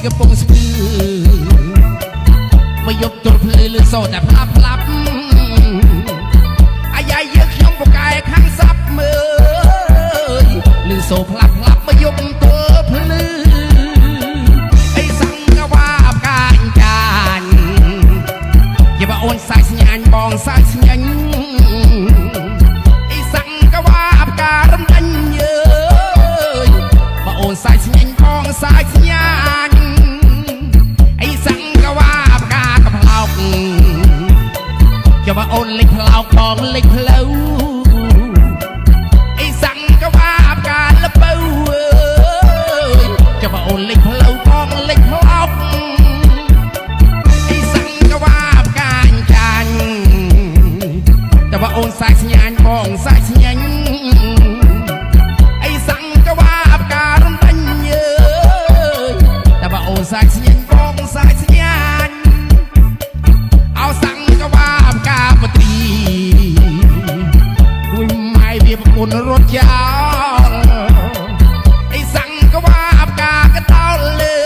កំពុងស្ពឺមកយកទល់ភ្លឺលឺសូរតែផ្លាប់ផ្លាប់អាយ៉ាយយើងខ្ញុំពូកែខាងសាប់មើលលឺសូរផ្លាប់ផ្លាប់មកយកទល់ភ្លឺអីសង្កវាបកាញ់ចាញ់ជាបើអូនសាច់ស្ញាញ់បងសាច់ស្ញាញ់អីសង្កវាបការំដាញ់យើបើអូនសាច់ស្ញាញ់បងសាច់ស្ញាញ់អីសង្កវាបការកំឡោកជាបើអូនលេចផ្លោកបងលេចផ្លូវអីសង្កវាបការលពៅជាបើអូនលេចផ្លូវបងលេចផ្លោកអីសង្កវាបការចាញ់តែបើអូនសាច់ស្ញាញ់បងសាច់ស្ញាញ់អីសង្កវាបការរំដាញ់យើតែបើអូនសាច់ស្ញាញ់បងសាច់ស្ញាញ់អោសង្កវាបការបត្រីគួយម៉ែវាប្រពន្ធរត់ចោលអីសង្កវាបការកតោលលើ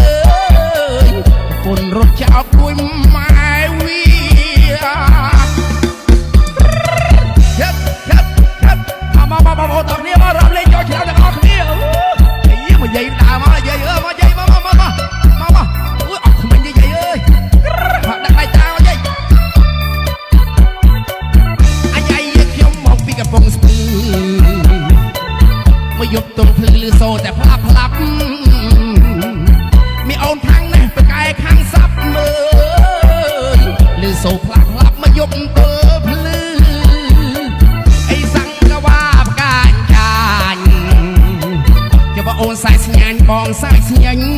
ប្រពន្ធរត់ចោលគួយម៉ែវាមកតគ្នាមករំលេងយកឆ្នាំទាំងអស់គ្នាអីមកយាយដើមមកយាយមកយាយមកអូយអត់ខ្មិញយាយអើយមកដាក់ដៃតាមកយាយអាយ៉ាយខ្ញុំមកពីកំពង់ស្ពឺមកយកទល់ភ្លឺលឺសូរតែផ្លាប់ផ្លាប់មានអូនខាងនេះបកែខាងសាប់មើលលឺសូរផ្លាប់ផ្លាប់មកយកទល់ភ្លឺអូនសាច់ស្ញាញ់បងសាច់ស្ញាញ់